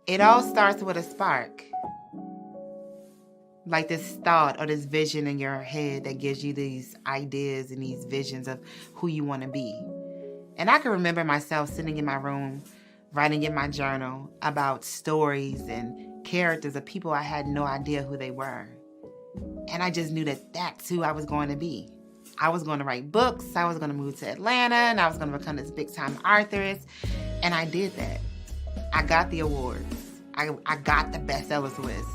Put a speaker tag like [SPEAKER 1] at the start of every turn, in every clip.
[SPEAKER 1] It all starts with a spark, like this thought or this vision in your head that gives you these ideas and these visions of who you want to be. And I can remember myself sitting in my room, writing in my journal about stories and characters of people I had no idea who they were. And I just knew that that's who I was going to be. I was going to write books, I was going to move to Atlanta, and I was going to become this big-time authoress. And I did that. I got the awards. I got the bestsellers list.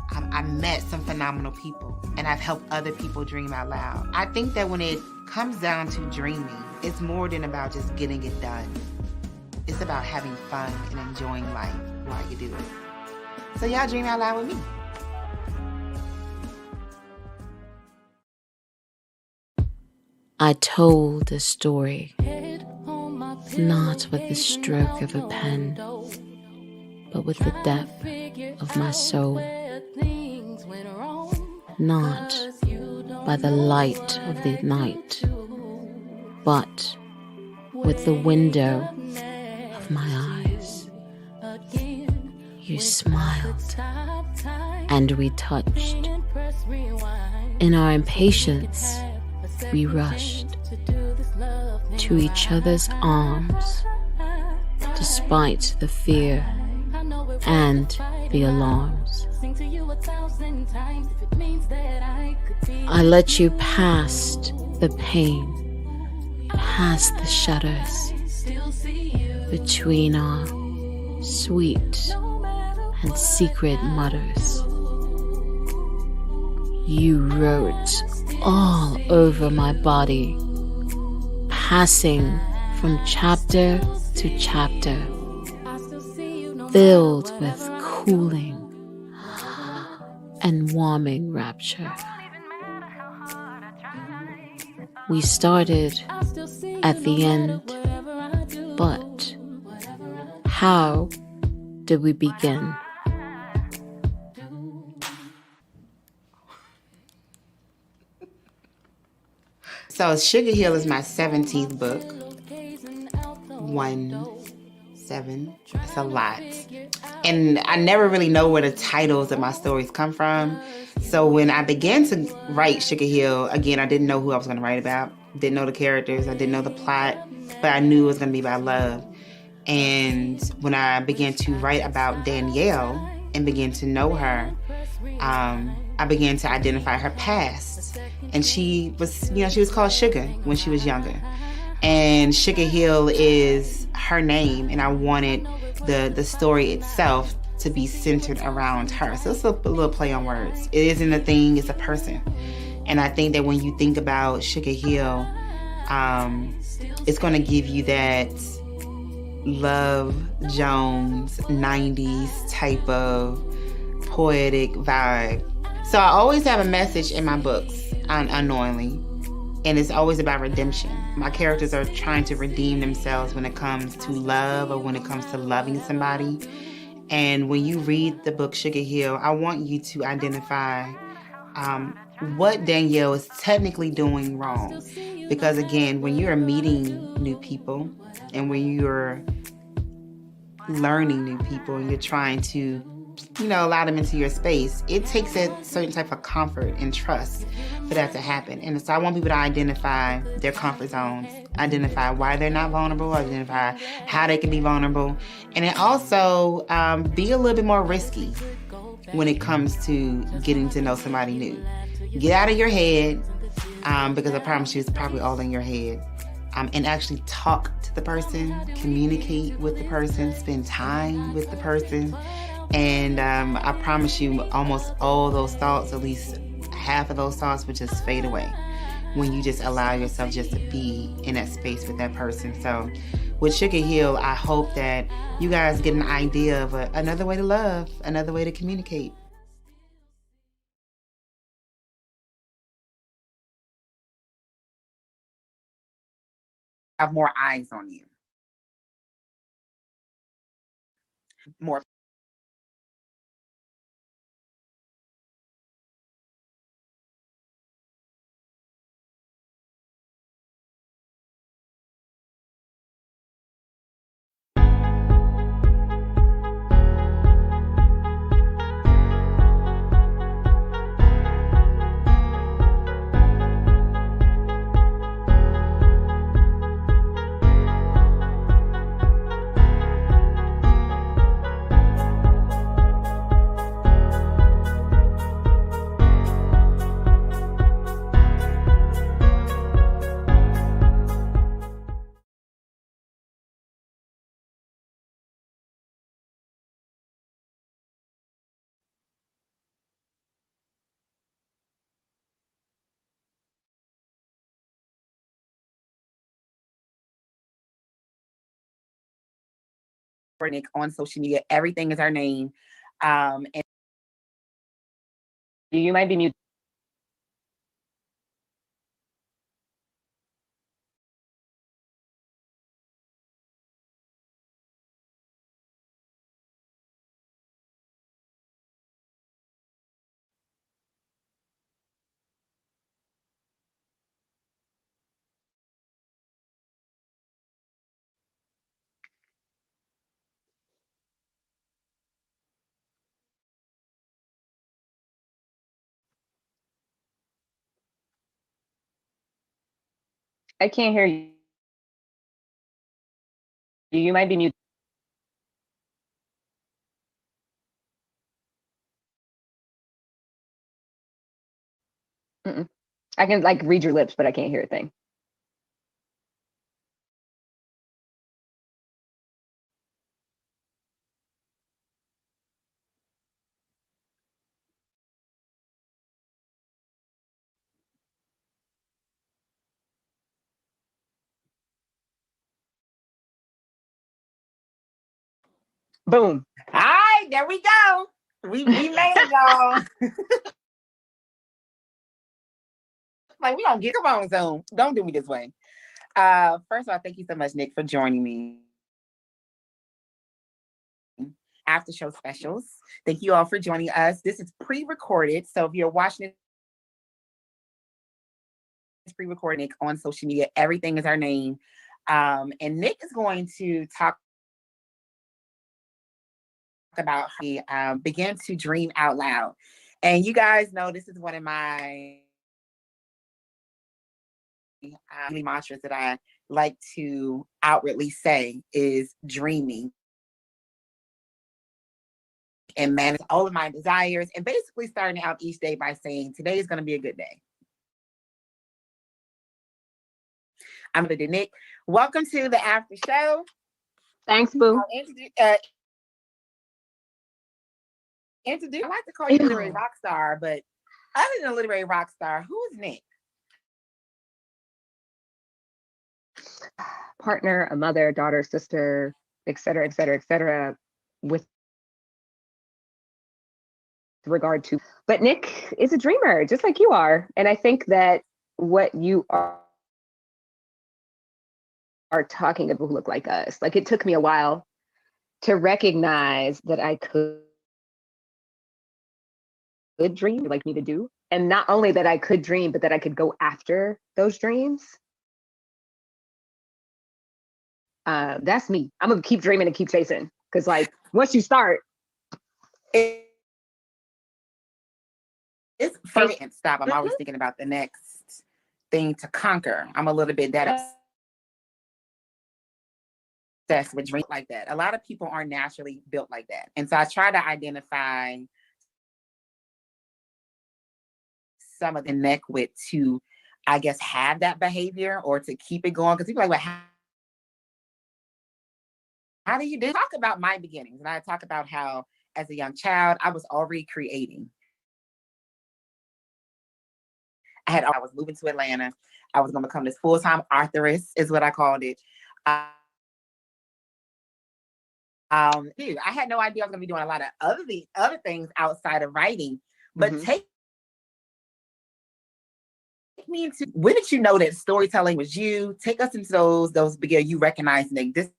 [SPEAKER 1] I met some phenomenal people, and I've helped other people dream out loud. I think that when it comes down to dreaming, it's more than about just getting it done. It's about having fun and enjoying life while you do it. So y'all dream out loud with me.
[SPEAKER 2] I told a story, not with the stroke of a pen, but with the depth of my soul. Not by the light of the night, but with the window of my eyes. You smiled, and we touched. In our impatience, we rushed to each other's arms, despite the fear and the alarms. I let you past the pain, past the shudders, between our sweet and secret mutters. You wrote all over my body, passing from chapter to chapter, filled with cooling and warming rapture. We started at the end, but how did we begin?
[SPEAKER 1] So Sugar Hill is my 17th book. 17. It's a lot. And I never really know where the titles of my stories come from. So when I began to write Sugar Hill, again, I didn't know who I was going to write about. Didn't know the characters. I didn't know the plot. But I knew it was going to be about love. And when I began to write about Danielle and began to know her, I began to identify her past. And she was called Sugar when she was younger. And Sugar Hill is her name, and I wanted the story itself to be centered around her. So it's a little play on words. It isn't a thing, it's a person. And I think that when you think about Sugar Hill, it's going to give you that Love Jones 90s type of poetic vibe. So I always have a message in my books, unknowingly, and it's always about redemption. My characters are trying to redeem themselves when it comes to love or when it comes to loving somebody. And when you read the book Sugar Hill, I want you to identify what Danielle is technically doing wrong. Because again, when you're meeting new people and when you're learning new people and you're trying to allow them into your space, it takes a certain type of comfort and trust for that to happen. And so I want people to identify their comfort zones, identify why they're not vulnerable, identify how they can be vulnerable, and then also be a little bit more risky when it comes to getting to know somebody new. Get out of your head, because I promise you it's probably all in your head, and actually talk to the person, communicate with the person, spend time with the person. And I promise you almost all those thoughts, at least half of those thoughts, would just fade away when you just allow yourself just to be in that space with that person. So with Sugar Hill, I hope that you guys get an idea of another way to love, another way to communicate. Have more eyes on you. More. Nick on social media. Everything is our name. And
[SPEAKER 3] You might be muted. I can't hear you. You might be muted. Mm-mm. I can like read your lips, but I can't hear a thing. Boom.
[SPEAKER 1] all right, there we go. We made it, y'all. Like, we don't get, come on, Zoom. Don't do me this way. First of all, thank you so much, Nick, for joining me. After show specials. Thank you all for joining us. This is pre-recorded. So if you're watching it, it's pre-recorded. Nick on social media. Everything is our name. And Nick is going to talk about how he began to dream out loud. And you guys know this is one of my mantras that I like to outwardly say is dreaming and manage all of my desires, and basically starting out each day by saying, today is going to be a good day. I'm going to do Nick. Welcome to the after show.
[SPEAKER 3] Thanks, boo.
[SPEAKER 1] Introduce. I like to call you literary rock star, but other than a literary rock star, who is Nick?
[SPEAKER 3] Partner, a mother, daughter, sister, et cetera, et cetera, et cetera, with regard to, but Nick is a dreamer, just like you are. And I think that what you are talking about who look like us, like it took me a while to recognize that I could dream like me to do. And not only that I could dream, but that I could go after those dreams. That's me. I'm gonna keep dreaming and keep chasing. Cause like once you start,
[SPEAKER 1] It's for me. And stop. I'm always thinking about the next thing to conquer. I'm a little bit that obsessed with dreams like that. A lot of people aren't naturally built like that. And so I try to identify some of the neck with to, I guess, have that behavior or to keep it going. Because people are like, well, how do you do? Talk about my beginnings. And I talk about how as a young child, I was already creating. I was moving to Atlanta. I was going to become this full-time authoress, is what I called it. I had no idea I was going to be doing a lot of other things outside of writing. But take me into, when did you know that storytelling was you? Take us into those beginning. You recognize, Nick, this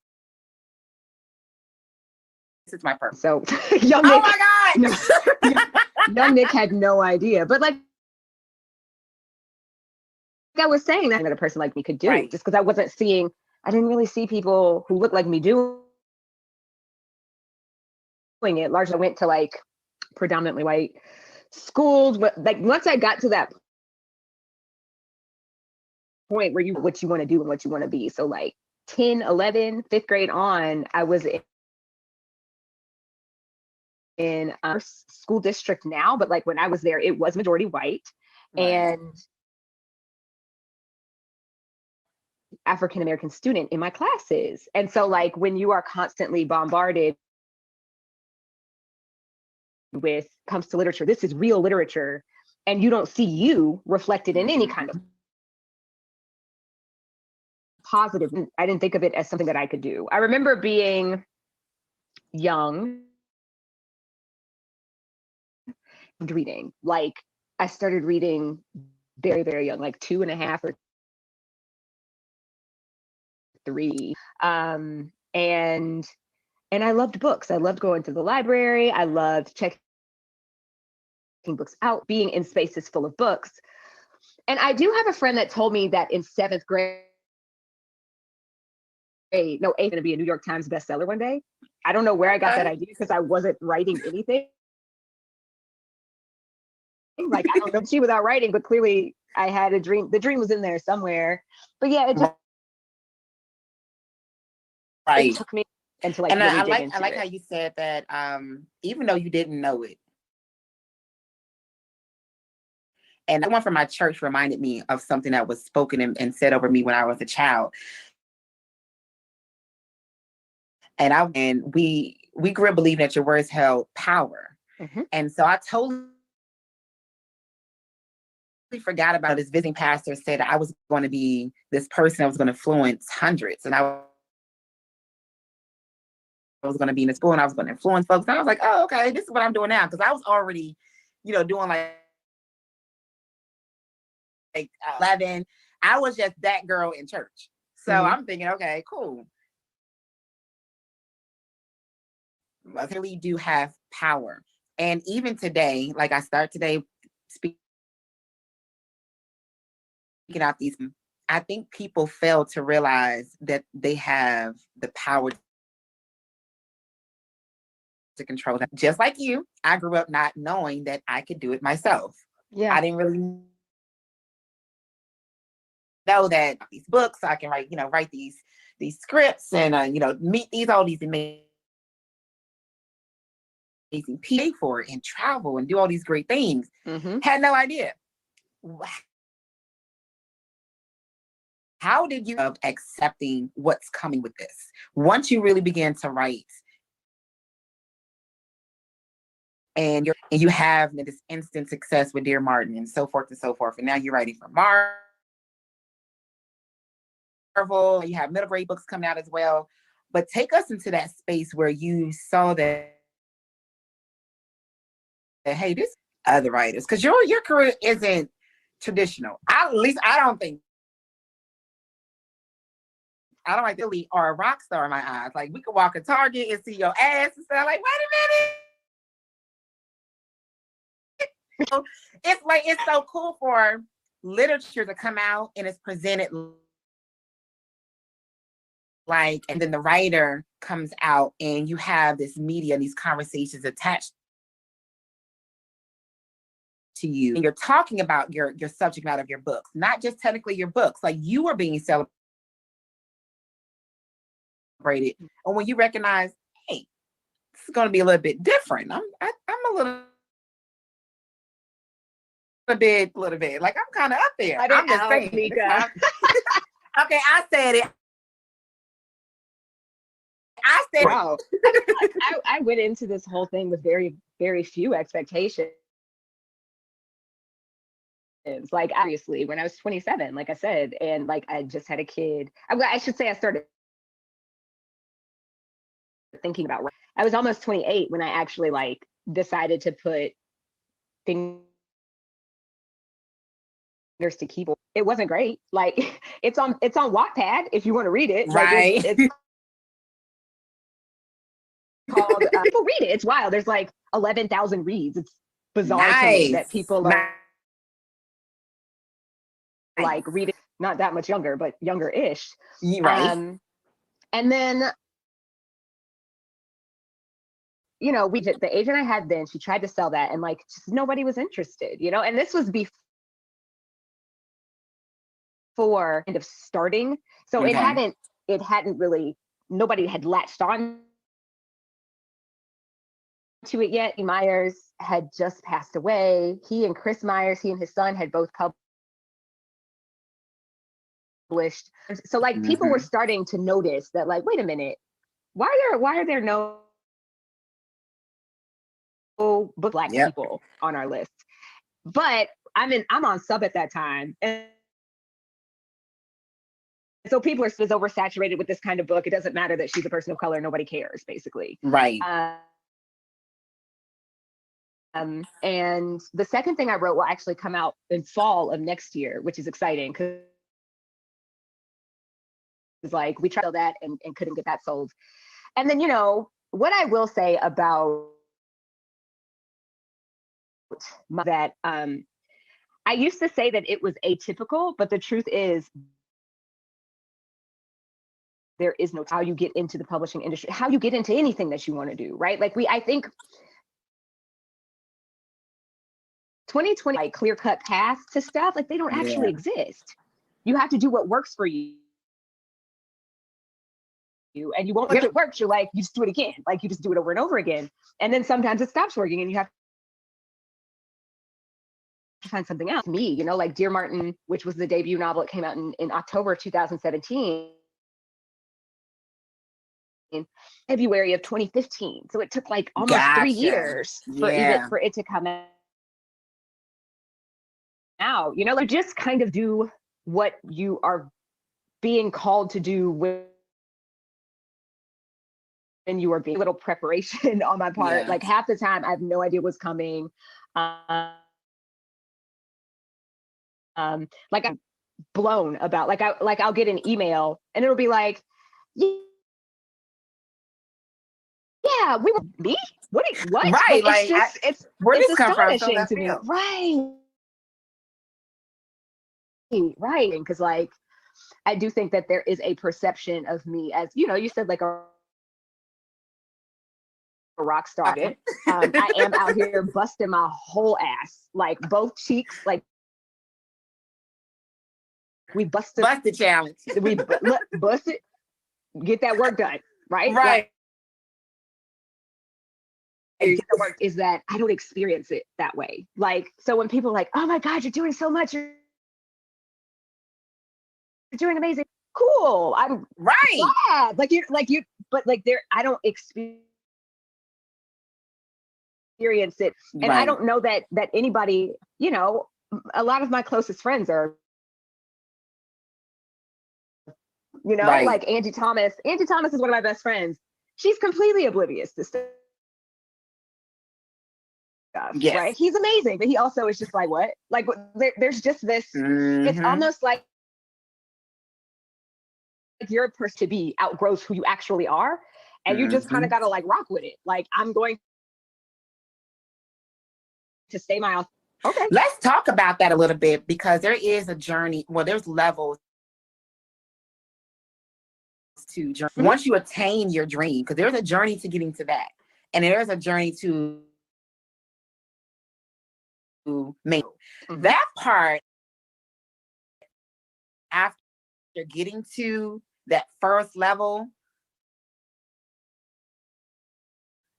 [SPEAKER 1] is my purpose.
[SPEAKER 3] So young Nick,
[SPEAKER 1] oh my
[SPEAKER 3] God, young Nick had no idea. But like I was saying, that a person like me could do, right? Just because I didn't really see people who looked like me doing it. Largely, I went to like predominantly white schools, but like once I got to that point where what you want to do and what you want to be. So like 10, 11, 5th grade on, I was in a school district now, but like when I was there, it was majority white. Right. And African-American student in my classes. And so like when you are constantly bombarded with comes to literature, this is real literature, and you don't see you reflected in any kind of positive. I didn't think of it as something that I could do. I remember being young, reading. Like I started reading very, very young, like 2.5 or 3. And I loved books. I loved going to the library. I loved checking books out, being in spaces full of books. And I do have a friend that told me that in 7th grade, no, 8th, going to be a New York Times bestseller one day. I don't know where I got that idea because I wasn't writing anything. Like, I don't know she without writing, but clearly I had a dream. The dream was in there somewhere. But yeah, it took me into like
[SPEAKER 1] and
[SPEAKER 3] really
[SPEAKER 1] I
[SPEAKER 3] dig
[SPEAKER 1] like
[SPEAKER 3] into
[SPEAKER 1] I like
[SPEAKER 3] it.
[SPEAKER 1] how you said that even though you didn't know it. And the one from my church reminded me of something that was spoken and said over me when I was a child. And we grew up believing that your words held power.
[SPEAKER 3] Mm-hmm.
[SPEAKER 1] And so I totally forgot about this visiting pastor said I was going to be this person that was going to influence hundreds. And I was going to be in the school and I was going to influence folks. And I was like, oh, okay, this is what I'm doing now. Because I was already, doing like 11. I was just that girl in church. So I'm thinking, okay, cool. I really do have power. And even today, like I start today speaking out these, I think people fail to realize that they have the power to control them. Just like you, I grew up not knowing that I could do it myself.
[SPEAKER 3] Yeah.
[SPEAKER 1] I didn't really know that these books, I can write these scripts and, meet all these amazing people for it and travel and do all these great things.
[SPEAKER 3] Mm-hmm.
[SPEAKER 1] Had no idea. How did you accepting what's coming with this? Once you really began to write and you have this instant success with Dear Martin and so forth and so forth. And now you're writing for Marvel, you have middle grade books coming out as well. But take us into that space where you saw that hey, this other writers, because your career isn't traditional. At least I don't like really are a rock star in my eyes. Like we could walk in Target and see your ass and say, like, wait a minute. It's so cool for literature to come out and it's presented like, and then the writer comes out and you have this media and these conversations attached to you. And you're talking about your subject matter of your books, not just technically your books. Like you are being celebrated. And when you recognize, hey, this is going to be a little bit different. I'm a little bit, like I'm kind of up there. I'm just saying.
[SPEAKER 3] Mika.
[SPEAKER 1] Okay, I said it.
[SPEAKER 3] Wow. I went into this whole thing with very, very few expectations. Like obviously when I was 27, like I said, and like I just had a kid. I should say I started thinking about, I was almost 28 when I actually like decided to put fingers to keyboard. It wasn't great. Like it's on Wattpad if you want to read it.
[SPEAKER 1] Right.
[SPEAKER 3] Like it's called people read it. It's wild. There's like 11,000 reads. It's bizarre to me that people are like reading, not that much younger, but younger-ish.
[SPEAKER 1] Right.
[SPEAKER 3] And then the agent I had then, she tried to sell that and like just nobody was interested, and this was before kind of starting. So
[SPEAKER 1] Okay.
[SPEAKER 3] it hadn't really, nobody had latched on to it yet. Myers had just passed away. He and Chris Myers, he and his son had both published. So like people were starting to notice that like, wait a minute, why are there no Black people on our list? But I'm on sub at that time. And So people are oversaturated with this kind of book. It doesn't matter that she's a person of color. Nobody cares, basically.
[SPEAKER 1] Right.
[SPEAKER 3] And the second thing I wrote will actually come out in fall of next year, which is exciting because like we tried to sell that and couldn't get that sold. And then, you know, what I will say about that, I used to say that it was atypical, but the truth is there is no how you get into the publishing industry, how you get into anything that you want to do, right? Like I think 2020, like clear-cut paths to stuff, like they don't actually exist. You have to do what works for you. And you won't, if it works, you're like, you just do it again. Like you just do it over and over again. And then sometimes it stops working and you have to find something else. Me, you know, like Dear Martin, which was the debut novel, it came out in October of 2017. In February of 2015. So it took like almost 3 years for it to come out. You know, like just kind of do what you are being called to do when you are being a little preparation on my part. Like half the time I have no idea what's coming. Like I'm blown about I'll get an email and it'll be like, yeah, we were me. What?
[SPEAKER 1] Right, like
[SPEAKER 3] it's
[SPEAKER 1] where
[SPEAKER 3] it's
[SPEAKER 1] this come from?
[SPEAKER 3] astonishing to me, right? Because like I do think that there is a perception of me as, you know, you said like a rock star. I am out here busting my whole ass, like both cheeks, like we busted
[SPEAKER 1] challenge.
[SPEAKER 3] We bust it, get that work done, right?
[SPEAKER 1] Right.
[SPEAKER 3] Like, is that I don't experience it that way. Like, so when people are like, oh my God, you're doing so much, you're doing amazing, cool. I'm glad. Like you, but like there, I don't experience it. And I don't know that anybody, you know, a lot of my closest friends are, you know, like Angie Thomas. Angie Thomas is one of my best friends. She's completely oblivious to stuff. Right? He's amazing, but he also is just like, what? Like there's just this, it's almost like you're a person to be outgrows who you actually are. And you just kind of got to like rock with it. Like, I'm going to stay my okay.
[SPEAKER 1] Let's talk about that a little bit, because there is a journey. Well, there's levels to journey. Once you attain your dream, because there's a journey to getting to that. And there's a journey to make that part after getting to that first level,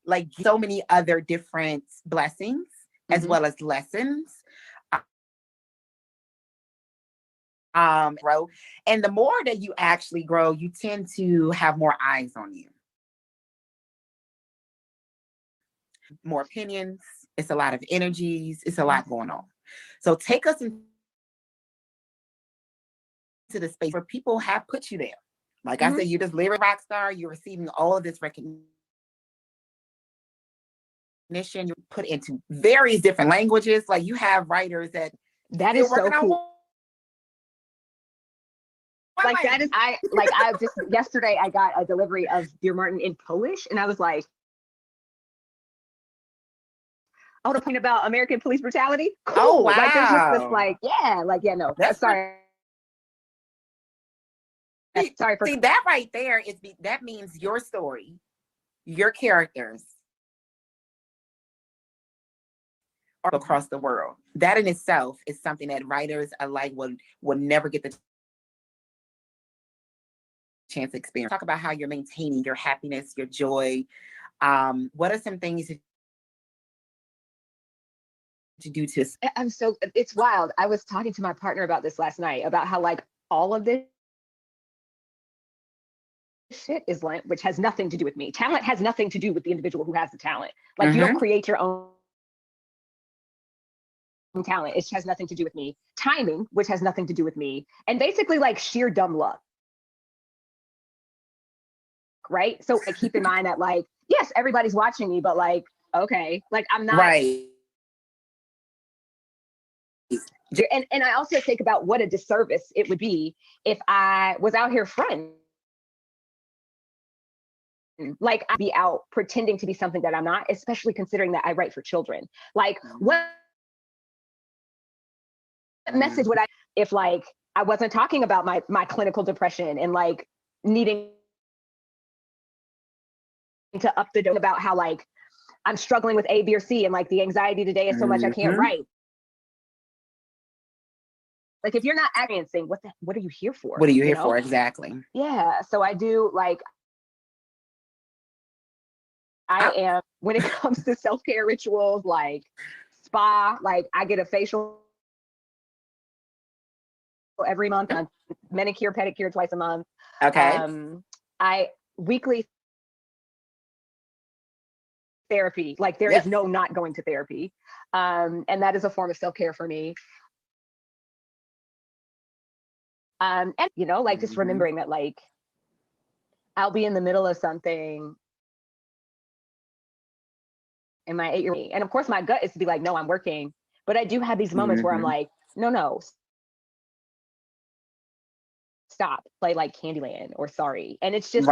[SPEAKER 1] like so many other different blessings as well as lessons. Grow. And the more that you actually grow, you tend to have more eyes on you. More opinions. It's a lot of energies. It's a lot going on. So take us into the space where people have put you there. Like I said, you're this lyric rock star. You're receiving all of this recognition. You're put into various different languages. Like you have writers that
[SPEAKER 3] is so cool. Like that is, I just yesterday I got a delivery of Dear Martin in Polish, and I was like, oh, the point about American police brutality. Cool.
[SPEAKER 1] Oh wow!
[SPEAKER 3] Like there's just this no.
[SPEAKER 1] That's
[SPEAKER 3] sorry. Sorry for
[SPEAKER 1] that right there. That means your story, your characters are across the world. That in itself is something that writers alike would never get the chance to experience. Talk about how you're maintaining your happiness, your joy. What are some things that you do to?
[SPEAKER 3] It's wild. I was talking to my partner about this last night, about how like all of this shit is like, which has nothing to do with me. Talent has nothing to do with the individual who has the talent. Like you don't create your own talent. It has nothing to do with me. Timing, which has nothing to do with me. And basically like sheer dumb luck. right? So I keep in mind that like, yes, everybody's watching me, but like, okay, like I'm not
[SPEAKER 1] Right.
[SPEAKER 3] and I also think about what a disservice it would be if I was out here fronting. Like I'd be out pretending to be something that I'm not, especially considering that I write for children. Like what message would I if like I wasn't talking about my clinical depression and like needing to up the dose about how like I'm struggling with A, B, or C, and like the anxiety today is so much I can't write. Like if you're not experiencing, what are you here for?
[SPEAKER 1] What are you here
[SPEAKER 3] know?
[SPEAKER 1] for? Exactly.
[SPEAKER 3] Yeah. So I do like I am when it comes to self-care rituals, like spa, like I get a facial every month, manicure, pedicure twice a month.
[SPEAKER 1] Okay.
[SPEAKER 3] I weekly therapy, like there is no not going to therapy. And that is a form of self-care for me. And you know, like just remembering that like I'll be in the middle of something and my 8-year-old, and of course my gut is to be like, no, I'm working. But I do have these moments where I'm like, no, stop, play like Candyland or Sorry. And it's just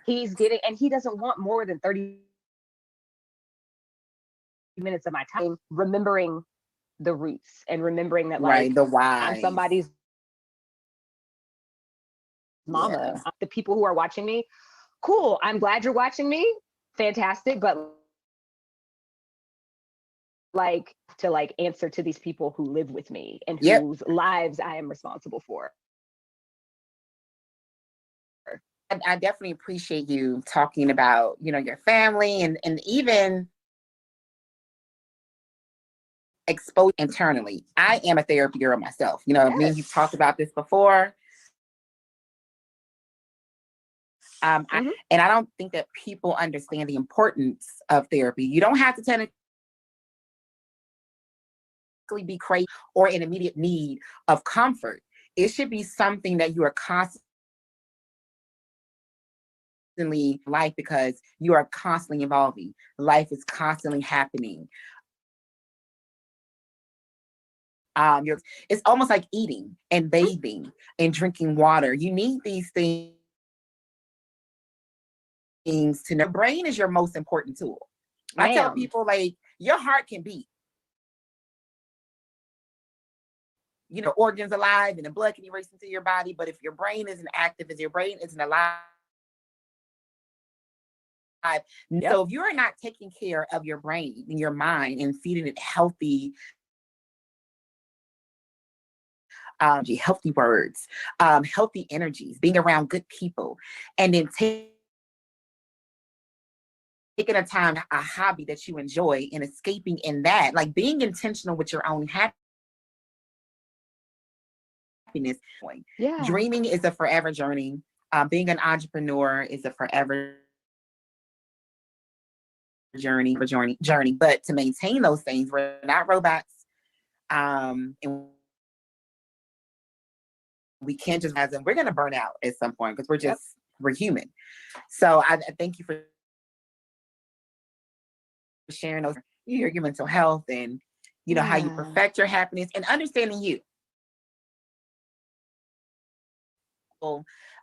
[SPEAKER 3] he's getting, and he doesn't want more than 30 minutes of my time remembering the roots and remembering that like
[SPEAKER 1] the why.
[SPEAKER 3] I'm somebody's mama. The people who are watching me, cool. I'm glad you're watching me. Fantastic. But like to like answer to these people who live with me and whose lives I am responsible for.
[SPEAKER 1] I definitely appreciate you talking about, you know, your family and even expose internally. I am a therapy girl myself. You know, me and you've talked about this before. And I don't think that people understand the importance of therapy. You don't have to technically be crazy or in immediate need of comfort. It should be something that you are constantly life because you are constantly evolving. Life is constantly happening. It's almost like eating and bathing and drinking water. You need these things to know. Your brain is your most important tool. I tell people like your heart can beat, you know, organs alive and the blood can be racing through your body. But if your brain isn't active, if your brain isn't alive, so if you are not taking care of your brain and your mind and feeding it healthy, healthy words, healthy energies, being around good people, and then taking a time, a hobby that you enjoy and escaping in that, like being intentional with your own happiness. Dreaming is a forever journey. Being an entrepreneur is a forever journey. But to maintain those things, we're not robots. And we can't just as we're going to burn out at some point because we're human. So I thank you for sharing those, your mental health and, you know, how you perfect your happiness and understanding you.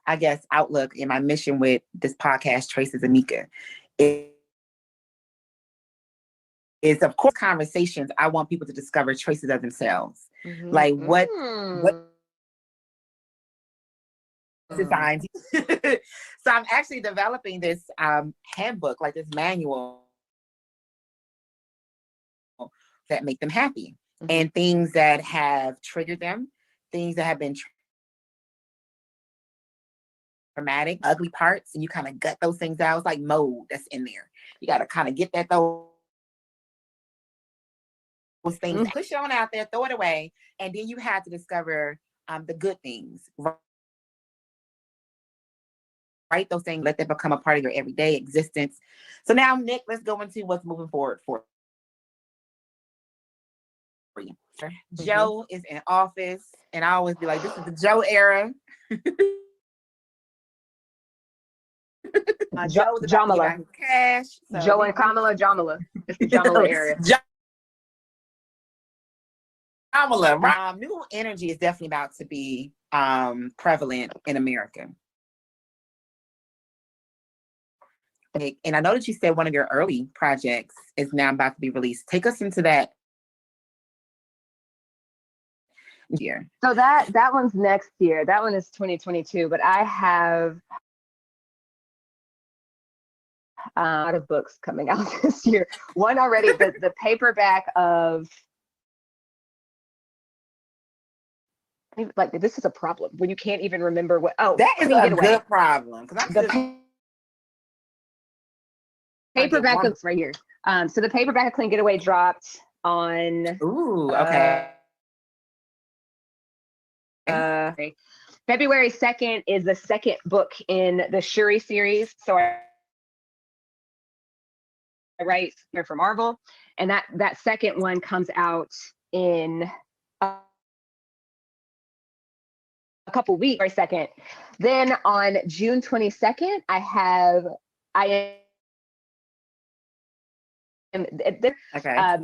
[SPEAKER 1] I guess outlook in my mission with this podcast, Traces of Mika, is of course conversations. I want people to discover traces of themselves. Like what designs. So I'm actually developing this handbook, like this manual that make them happy and things that have triggered them, things that have been traumatic, ugly parts, and you kind of gut those things out. It's like mold that's in there. You got to kind of get that those things, push it on out there, throw it away, and then you have to discover the good things. Write those things, let them become a part of your everyday existence. So now, Nic, let's go into what's moving forward for you. Joe is in office, and I always be like, this is the Joe era. Joe's about to give out his cash. So
[SPEAKER 3] Joe and Kamala, Jamala. It's the Jamala area.
[SPEAKER 1] Jamala. New energy is definitely about to be prevalent in America. And I know that you said one of your early projects is now about to be released. Take us into that year.
[SPEAKER 3] So that one's next year. That one is 2022. But I have a lot of books coming out this year. One already, the paperback of, like, this is a problem when you can't even remember what. Oh,
[SPEAKER 1] that is a good problem.
[SPEAKER 3] Paperback books right here. So the paperback of Clean Getaway dropped on.
[SPEAKER 1] Ooh, okay.
[SPEAKER 3] February 2nd is the second book in the Shuri series. So I write here for Marvel, and that second one comes out in a couple weeks. February 2nd. Then on June 22nd,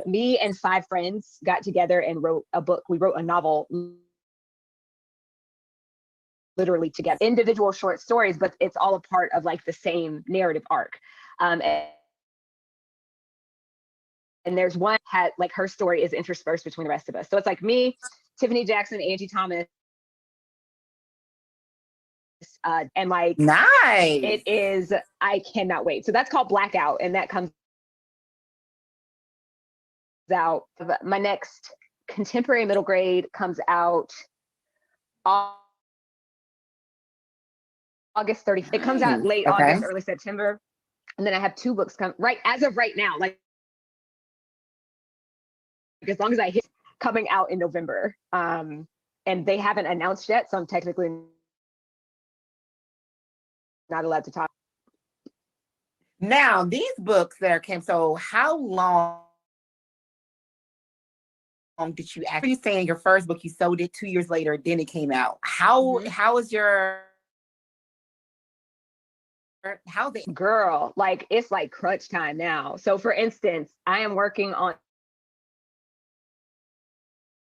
[SPEAKER 3] me and 5 friends got together and wrote a book. We wrote a novel literally together, individual short stories, but it's all a part of like the same narrative arc. And there's one had like her story is interspersed between the rest of us. So it's like me, Tiffany Jackson, Angie Thomas, and like
[SPEAKER 1] nice.
[SPEAKER 3] It is. I cannot wait. So that's called Blackout, and that comes out. My next contemporary middle grade comes out August 30th. It comes out late August, early September. And then I have 2 books come right as of right now, like as long as I hit, coming out in November. And they haven't announced yet, so I'm technically not allowed to talk.
[SPEAKER 1] Now, these books that came, so how long did you actually, you saying your first book, you sold it 2 years later, then it came out. How is your, how's it?
[SPEAKER 3] Girl, like it's like crunch time now. So for instance, I am working on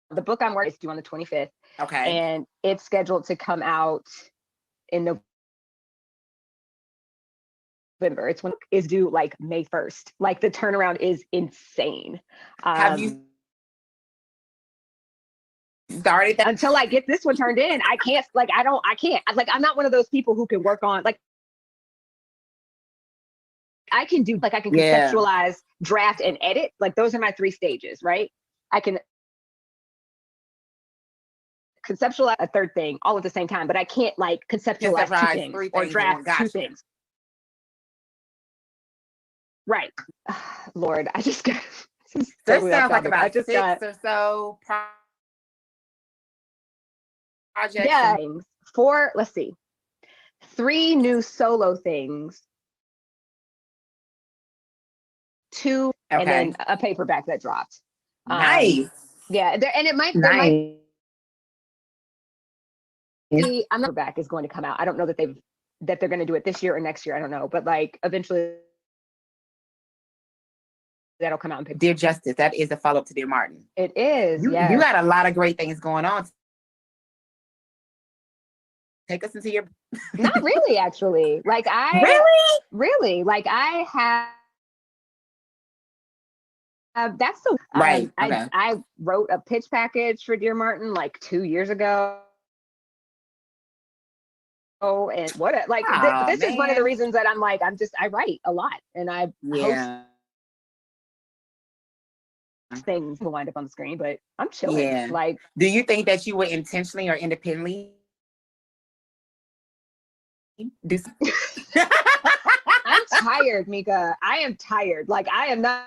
[SPEAKER 3] the book I'm working is due on the 25th.
[SPEAKER 1] Okay.
[SPEAKER 3] And it's scheduled to come out in November. It's when is due like May 1st. Like the turnaround is insane.
[SPEAKER 1] Have you started that?
[SPEAKER 3] Until I get this one turned in, I can't, like, I can't. Like, I'm not one of those people who can work on, like, I can do, like, I can conceptualize, draft, and edit. Like, those are my 3 stages, right? I can conceptualize a third thing all at the same time, but I can't, like, conceptualize 2 things or draft 2 things. Right. Lord, I just got,
[SPEAKER 1] this sounds like about 6 or so projects.
[SPEAKER 3] Yeah, 4, let's see, 3 new solo things, 2, and then a paperback that dropped.
[SPEAKER 1] Nice.
[SPEAKER 3] Yeah, and it might, nice. I'm not back is going to come out. I don't know that they're going to do it this year or next year. I don't know, but like eventually that'll come out in paper.
[SPEAKER 1] Dear Justice, that is a follow-up to Dear Martin.
[SPEAKER 3] It is.
[SPEAKER 1] You got a lot of great things going on. Take us into your.
[SPEAKER 3] Not really, actually. Like really, like I have. That's the
[SPEAKER 1] right.
[SPEAKER 3] I wrote a pitch package for Dear Martin like 2 years ago. Oh, and what like this is one of the reasons that I'm like I write a lot and I host things will wind up on the screen, but I'm chilling.
[SPEAKER 1] Yeah.
[SPEAKER 3] Like,
[SPEAKER 1] do you think that you would intentionally or independently do?
[SPEAKER 3] I'm tired, Mika. I am tired. Like, I am not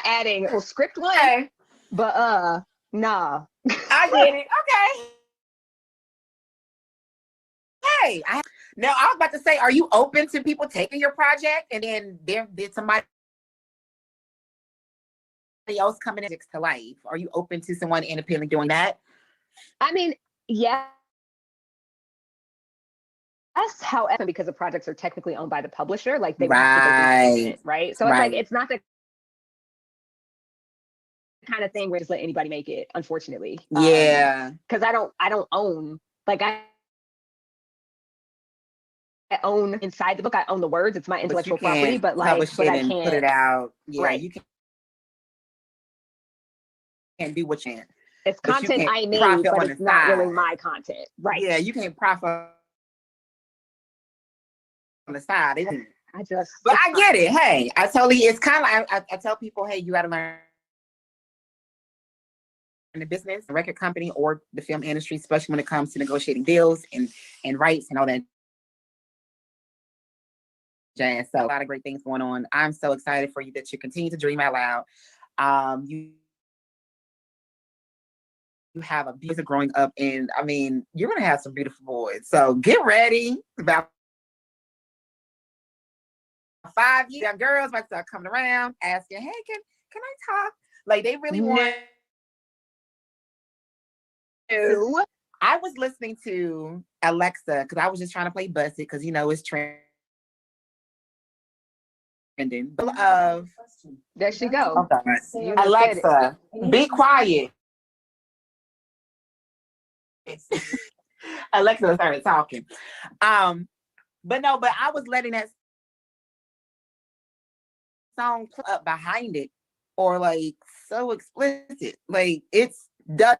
[SPEAKER 3] adding a script one, but nah.
[SPEAKER 1] I get it. Okay. Hey, I was about to say, are you open to people taking your project and then did somebody else coming in to life? Are you open to someone independently doing that?
[SPEAKER 3] I mean, yeah. However, because the projects are technically owned by the publisher, like they would have to go through management, right? So it's like, it's not the kind of thing where just let anybody make it, unfortunately.
[SPEAKER 1] Yeah.
[SPEAKER 3] Because I don't own, like I own inside the book, I own the words, it's my intellectual property, but like, but I can't
[SPEAKER 1] put it out. Yeah,
[SPEAKER 3] right.
[SPEAKER 1] you can't do what you can.
[SPEAKER 3] It's content I made, but it's not really my content. Right.
[SPEAKER 1] Yeah, you can't profit on the side. But I get it. Hey, it's kind of like, I tell people, hey, you got to learn in the business, the record company, or the film industry, especially when it comes to negotiating deals and rights and all that jazz. So a lot of great things going on. I'm so excited for you that you continue to dream out loud. You have a beautiful growing up, and I mean, you're gonna have some beautiful boys. So get ready. About 5 young girls might start coming around asking, "Hey, can I talk?" Like they really want to. I was listening to Alexa because I was just trying to play Busted because it's trending.
[SPEAKER 3] There she go.
[SPEAKER 1] Alexa, be quiet. Alexa started talking. But I was letting that song put up behind it, or like so explicit. Like it's dozens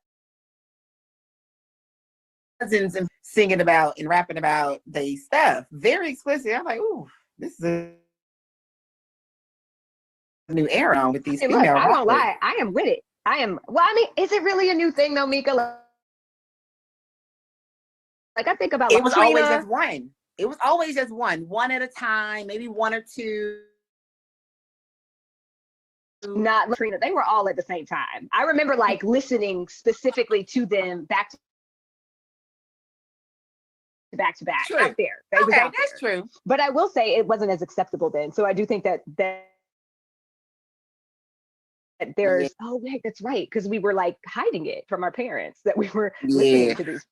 [SPEAKER 1] and singing about and rapping about the stuff. Very explicit. I'm like, ooh, this is a new era with these female
[SPEAKER 3] rappers. I won't lie, I am with it. Well, I mean, is it really a new thing though, Mika? Like I think about
[SPEAKER 1] it was always just one. It was always just one at a time, maybe one or two.
[SPEAKER 3] Not Latrina. They were all at the same time. I remember like listening specifically to them back to back.
[SPEAKER 1] True.
[SPEAKER 3] Out there.
[SPEAKER 1] That's true.
[SPEAKER 3] But I will say it wasn't as acceptable then. So I do think that there's oh wait, that's right. Because we were like hiding it from our parents that we were listening to these.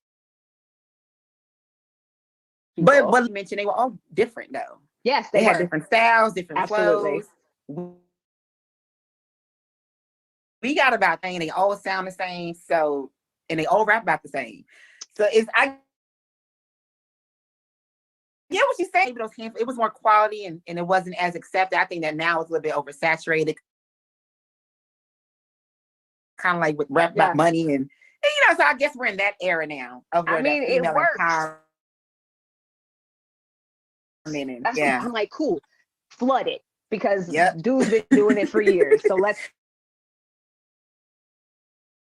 [SPEAKER 1] But you mentioned they were all different though.
[SPEAKER 3] Yes,
[SPEAKER 1] they had different styles, different flows. We got about things, they all sound the same, so and they all rap about the same. So I get what you're saying. It was more quality and it wasn't as accepted. I think that now it's a little bit oversaturated. Kind of like with rap about money and so I guess we're in that era now of where
[SPEAKER 3] it works. I'm like, cool, flood it because dude's been doing it for years. So let's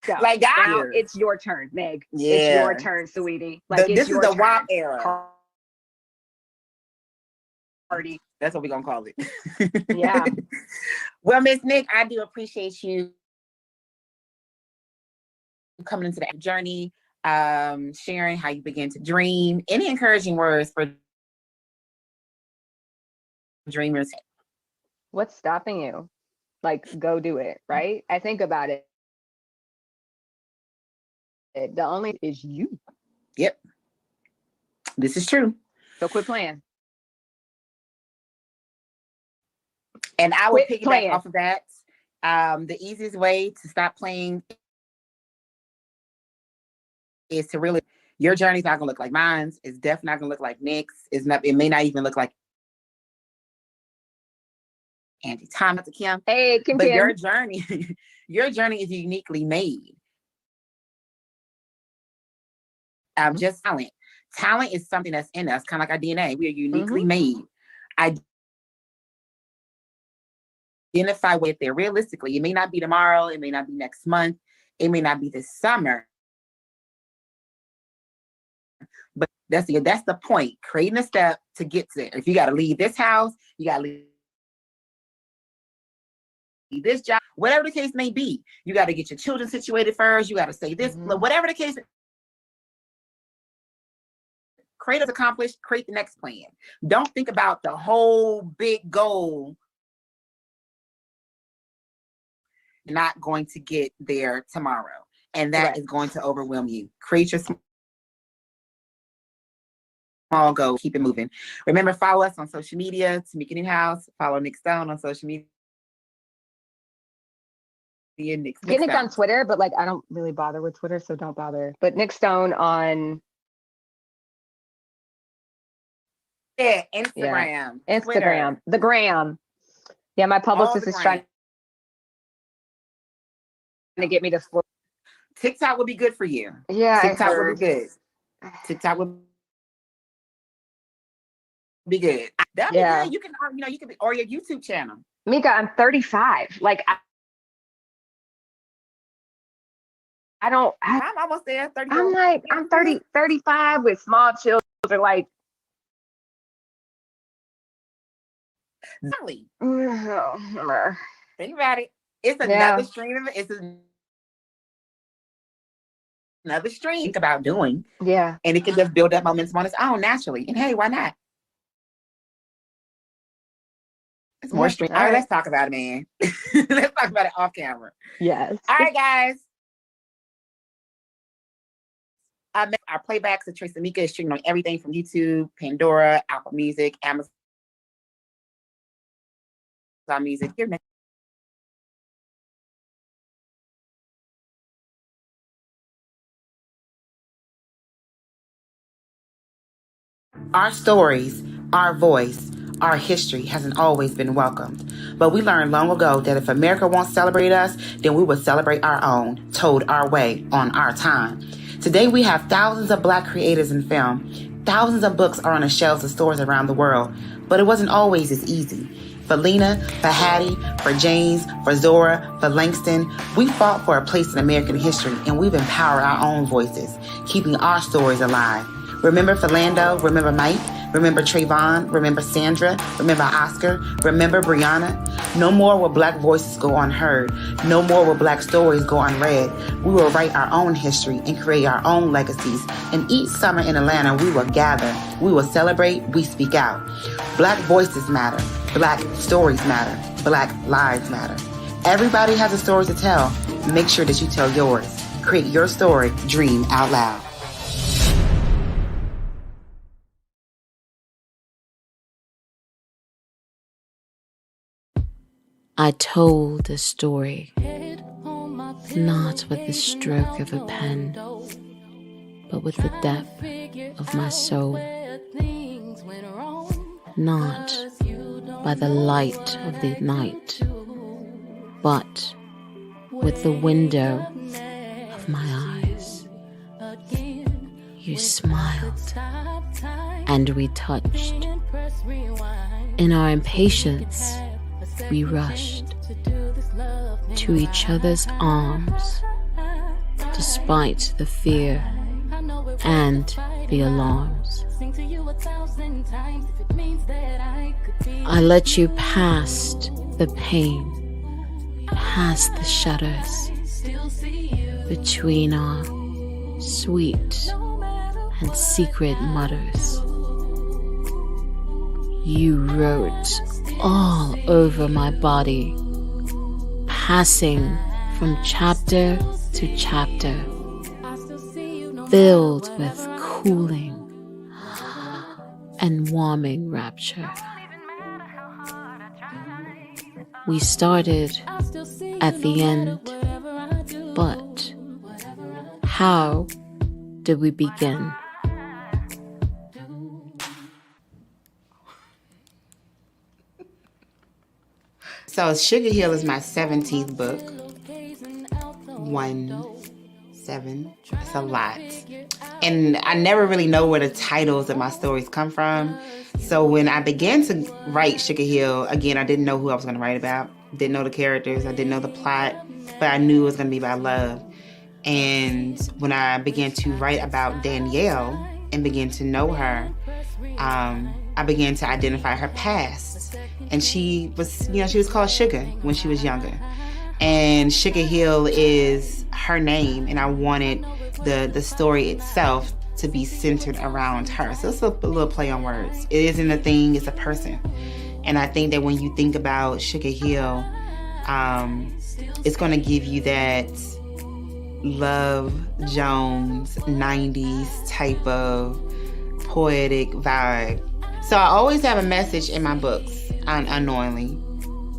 [SPEAKER 3] go. Like now it's your turn, Meg. Yeah. It's your turn, sweetie. Like
[SPEAKER 1] this is the WAP era. Party. That's what we're gonna call it.
[SPEAKER 3] Yeah.
[SPEAKER 1] Well, Miss Nic, I do appreciate you coming into that journey, sharing how you began to dream. Any encouraging words for dreamers?
[SPEAKER 3] What's stopping you? Like, go do it, right? I think about it. The only is you.
[SPEAKER 1] Yep. This is true.
[SPEAKER 3] So quit playing.
[SPEAKER 1] And I will piggyback off of that. The easiest way to stop playing is to really, your journey's not gonna look like mine's. It's definitely not gonna look like Nic's. It may not even look like Angie Thomas to Kim.
[SPEAKER 3] Hey, Kim.
[SPEAKER 1] But your journey is uniquely made. Just talent. Talent is something that's in us, kind of like our DNA. We are uniquely made. Identify with it realistically. It may not be tomorrow. It may not be next month. It may not be this summer. But that's the point. Creating a step to get there. If you got to leave this house, you got to leave this job, whatever the case may be. You got to get your children situated first. You got to say this, whatever the case. Create is accomplished. Create the next plan. Don't think about the whole big goal. You're not going to get there tomorrow, and that is going to overwhelm you. Create your all go. Keep it moving. Remember, follow us on social media. Tamika Newhouse. Follow Nic Stone on social media. Nic
[SPEAKER 3] Get Nick
[SPEAKER 1] Stone.
[SPEAKER 3] on Twitter, but like I don't really bother with Twitter, so don't bother. But Nic Stone on
[SPEAKER 1] Instagram.
[SPEAKER 3] Instagram,
[SPEAKER 1] Twitter.
[SPEAKER 3] the gram. Yeah, my publicist is trying to get me to.
[SPEAKER 1] TikTok would be good for you.
[SPEAKER 3] Yeah,
[SPEAKER 1] TikTok would be good. TikTok would be good. That'd be good. You can, you can be, or your YouTube channel.
[SPEAKER 3] Mika, I'm 35. Like I don't.
[SPEAKER 1] I'm almost there. 30.
[SPEAKER 3] I'm like I'm 30, 35 with small children. Like.
[SPEAKER 1] Really? Think about it. It's another stream. It's another stream. Think about doing.
[SPEAKER 3] Yeah.
[SPEAKER 1] And it can just build up momentum on its own naturally. And hey, why not? It's more stream. All right, let's talk about it, man. Let's talk about it off camera.
[SPEAKER 3] Yes.
[SPEAKER 1] All right, guys. Our playbacks of Tracy Mika is streaming on everything from YouTube, Pandora, Apple Music, Amazon Music. Here next. Our stories, our voice, our history hasn't always been welcomed. But we learned long ago that if America won't celebrate us, then we will celebrate our own, told our way, on our time. Today we have thousands of Black creators in film. Thousands of books are on the shelves of stores around the world. But it wasn't always as easy. For Lena, for Hattie, for James, for Zora, for Langston, we fought for a place in American history, and we've empowered our own voices, keeping our stories alive. Remember Philando, remember Mike, remember Trayvon, remember Sandra, remember Oscar, remember Brianna. No more will Black voices go unheard. No more will Black stories go unread. We will write our own history and create our own legacies. And each summer in Atlanta, we will gather. We will celebrate. We speak out. Black voices matter. Black stories matter. Black lives matter. Everybody has a story to tell. Make sure that you tell yours. Create your story. Dream out loud.
[SPEAKER 2] I told a story, not with the stroke of a pen, but with the depth of my soul. Not by the light of the night, but with the window of my eyes. You smiled, and we touched. In our impatience, we rushed to each other's arms, despite the fear and the alarms. I let you past the pain, past the shudders, between our sweet and secret mutters. You wrote all over my body, passing from chapter to chapter, filled with cooling and warming rapture. We started at the end, but how did we begin?
[SPEAKER 1] So Sugar Hill is my 17th book. 17. It's a lot. And I never really know where the titles of my stories come from. So when I began to write Sugar Hill, again, I didn't know who I was going to write about. Didn't know the characters. I didn't know the plot. But I knew it was going to be about love. And when I began to write about Danielle and began to know her, I began to identify her past. And she was called Sugar when she was younger. And Sugar Hill is her name. And I wanted the story itself to be centered around her. So it's a little play on words. It isn't a thing, it's a person. And I think that when you think about Sugar Hill, it's going to give you that Love Jones 90s type of poetic vibe. So I always have a message in my books, unknowingly,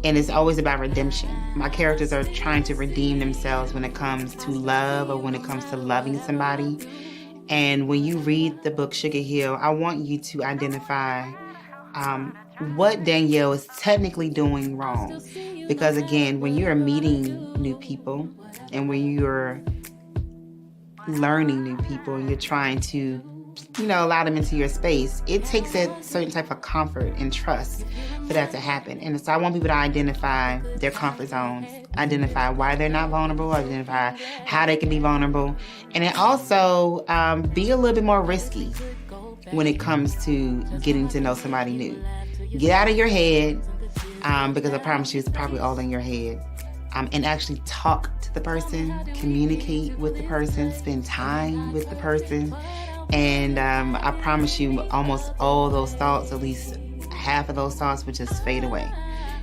[SPEAKER 1] and it's always about redemption. My characters are trying to redeem themselves when it comes to love or when it comes to loving somebody. And when you read the book Sugar Hill, I want you to identify what Danielle is technically doing wrong. Because again, when you're meeting new people and when you're learning new people and you're trying to, allow them into your space, it takes a certain type of comfort and trust for that to happen. And so I want people to identify their comfort zones, identify why they're not vulnerable, identify how they can be vulnerable, and then also be a little bit more risky when it comes to getting to know somebody new. Get out of your head, because I promise you it's probably all in your head, and actually talk to the person, communicate with the person, spend time with the person. And I promise you almost all those thoughts, at least half of those thoughts, would just fade away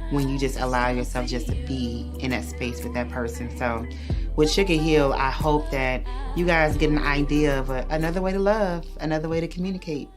[SPEAKER 1] when you just allow yourself just to be in that space with that person. So with Sugar Hill, I hope that you guys get an idea of another way to love, another way to communicate.